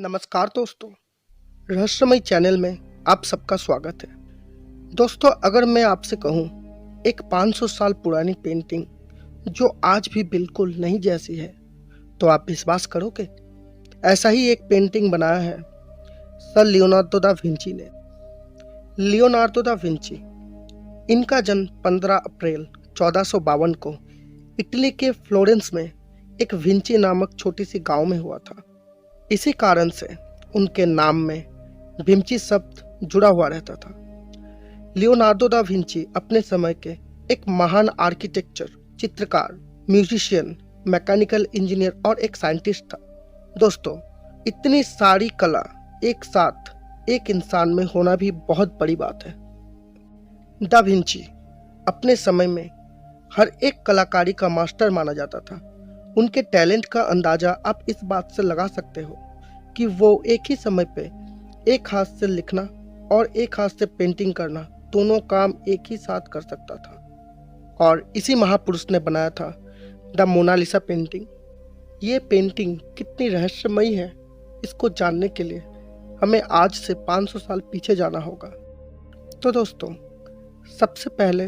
नमस्कार दोस्तों, रहस्यमय चैनल में आप सबका स्वागत है। दोस्तों, अगर मैं आपसे कहूं एक 500 साल पुरानी पेंटिंग जो आज भी बिल्कुल नई जैसी है, तो आप विश्वास करोगे? ऐसा ही एक पेंटिंग बनाया है सर लियोनार्दो दा विंची ने। लियोनार्दो दा विंची, इनका जन्म 15 अप्रैल 1452 को इटली के फ्लोरेंस में एक विंची नामक छोटी सी गांव में हुआ था। इसी कारण से उनके नाम में विंची शब्द जुड़ा हुआ रहता था। लियोनार्दो दा विंची अपने समय के एक महान आर्किटेक्चर, चित्रकार, म्यूजिशियन, मैकेनिकल इंजीनियर और एक साइंटिस्ट था। दोस्तों, इतनी सारी कला एक साथ एक इंसान में होना भी बहुत बड़ी बात है। दा विंची अपने समय में हर एक कलाकारी का मास्टर माना जाता था। उनके टैलेंट का अंदाजा आप इस बात से लगा सकते हो कि वो एक ही समय पे एक हाथ से लिखना और एक हाथ से पेंटिंग करना, दोनों काम एक ही साथ कर सकता था। और इसी महापुरुष ने बनाया था द मोनालिसा पेंटिंग। ये पेंटिंग कितनी रहस्यमयी है, इसको जानने के लिए हमें आज से 500 साल पीछे जाना होगा। तो दोस्तों, सबसे पहले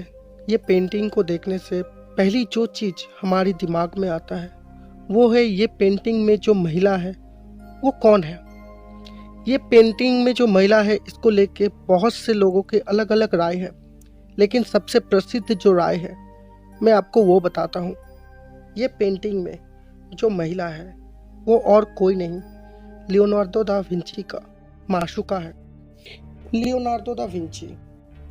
ये पेंटिंग को देखने से पहली जो चीज़ हमारी दिमाग में आता है वो है ये पेंटिंग में जो महिला है वो कौन है। ये पेंटिंग में जो महिला है इसको लेके बहुत से लोगों के अलग अलग राय है, लेकिन सबसे प्रसिद्ध जो राय है मैं आपको वो बताता हूँ। ये पेंटिंग में जो महिला है वो और कोई नहीं, लियोनार्दो दा विंची का माशूका है। लियोनार्दो दा विंची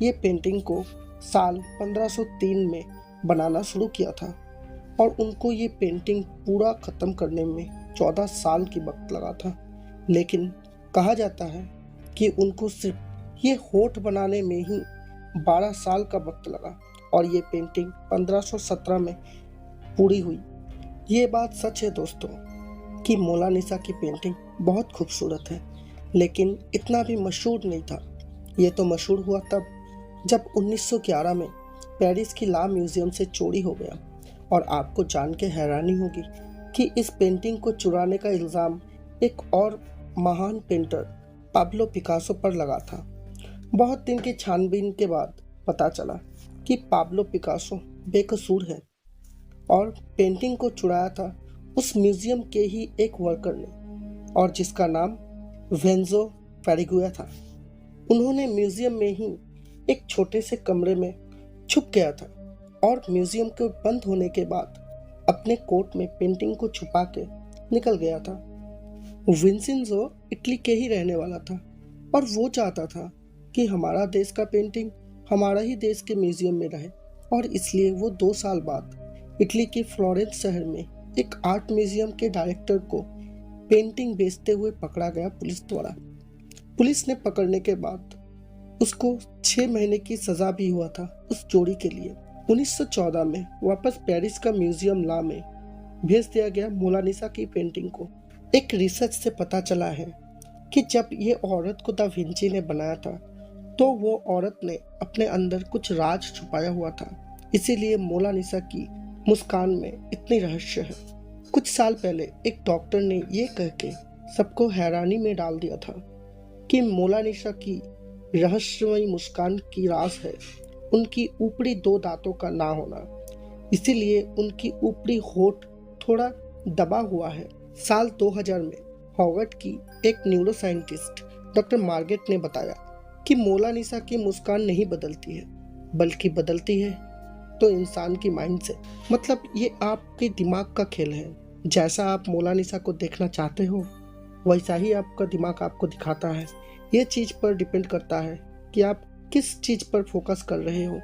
ये पेंटिंग को साल 1503 में बनाना शुरू किया था और उनको ये पेंटिंग पूरा ख़त्म करने में 14 साल की वक्त लगा था। लेकिन कहा जाता है कि उनको सिर्फ ये होठ बनाने में ही 12 साल का वक्त लगा और ये पेंटिंग 1517 में पूरी हुई। ये बात सच है दोस्तों कि मोनालिसा की पेंटिंग बहुत खूबसूरत है, लेकिन इतना भी मशहूर नहीं था। ये तो मशहूर हुआ तब जब 1911 में पेरिस की ला म्यूजियम से चोरी हो गया। और आपको जान के हैरानी होगी कि इस पेंटिंग को चुराने का इल्ज़ाम एक और महान पेंटर पाब्लो पिकासो पर लगा था। बहुत दिन की छानबीन के बाद पता चला कि पाब्लो पिकासो बेकसूर है और पेंटिंग को चुराया था उस म्यूजियम के ही एक वर्कर ने, और जिसका नाम वेंजो फेरिगुआ था। उन्होंने म्यूजियम में ही एक छोटे से कमरे में छुप गया था और म्यूजियम के बंद होने के बाद अपने कोट में पेंटिंग को छुपा के निकल गया था। विंसेंजो इटली के ही रहने वाला था और वो चाहता था कि हमारा देश का पेंटिंग हमारा ही देश के म्यूजियम में रहे, और इसलिए वो 2 साल बाद इटली के फ्लोरेंस शहर में एक आर्ट म्यूजियम के डायरेक्टर को पेंटिंग बेचते हुए पकड़ा गया पुलिस द्वारा। पुलिस ने पकड़ने के बाद उसको 6 महीने की सजा भी हुआ था उस चोरी के लिए। 1914 में वापस पेरिस का म्यूजियम ला में भेज दिया गया मोनालिसा की पेंटिंग को। एक रिसर्च से पता चला है कि जब ये औरत को दा विंची ने बनाया था तो वो औरत ने अपने अंदर कुछ राज छुपाया हुआ था, इसीलिए मोनालिसा की मुस्कान में इतनी रहस्य है। कुछ साल पहले एक डॉक्टर ने ये कह के सबको हैरानी में डाल दिया था कि मोनालिसा की रहस्यमयी मुस्कान की राज है उनकी ऊपरी 2 दांतों का ना होना, इसीलिए उनकी ऊपरी होठ थोड़ा दबा हुआ है। साल 2000 में हार्वर्ड की एक न्यूरोसाइंटिस्ट डॉक्टर मार्गेट ने बताया कि मोनालिसा की मुस्कान नहीं बदलती है, बल्कि बदलती है तो इंसान की माइंड से। मतलब ये आपके दिमाग का खेल है। जैसा आप मोनालिसा को देखना चाहते हो वैसा ही आपका दिमाग आपको दिखाता है। ये चीज़ पर डिपेंड करता है कि आप किस चीज़ पर फोकस कर रहे हो।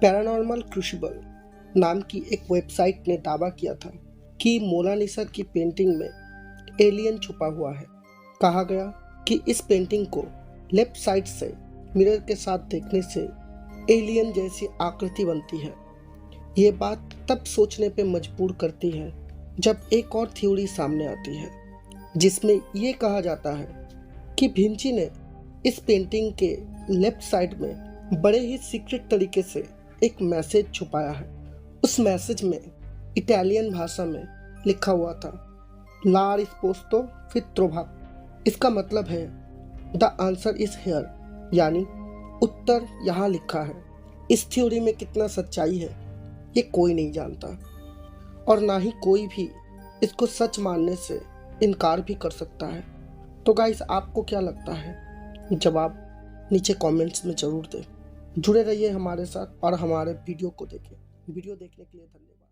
पैरानॉर्मल क्रूसिबल नाम की एक वेबसाइट ने दावा किया था कि मोनालिसा की पेंटिंग में एलियन छुपा हुआ है। कहा गया कि इस पेंटिंग को लेफ्ट साइड से मिरर के साथ देखने से एलियन जैसी आकृति बनती है। ये बात तब सोचने पे मजबूर करती है जब एक और थ्योरी सामने आती है, जिसमें ये कहा जाता है कि विंची ने इस पेंटिंग के लेफ्ट साइड में बड़े ही सीक्रेट तरीके से एक मैसेज छुपाया है। उस मैसेज में इटालियन भाषा में लिखा हुआ था ला रिस्पोस्तो फित्रोभा, इसका मतलब है द आंसर इज हेयर, यानी उत्तर यहाँ लिखा है। इस थ्योरी में कितना सच्चाई है ये कोई नहीं जानता, और ना ही कोई भी इसको सच मानने से इनकार भी कर सकता है। तो गाइस, आपको क्या लगता है? जवाब नीचे कमेंट्स में ज़रूर दें। जुड़े रहिए हमारे साथ और हमारे वीडियो को देखें। वीडियो देखने के लिए धन्यवाद।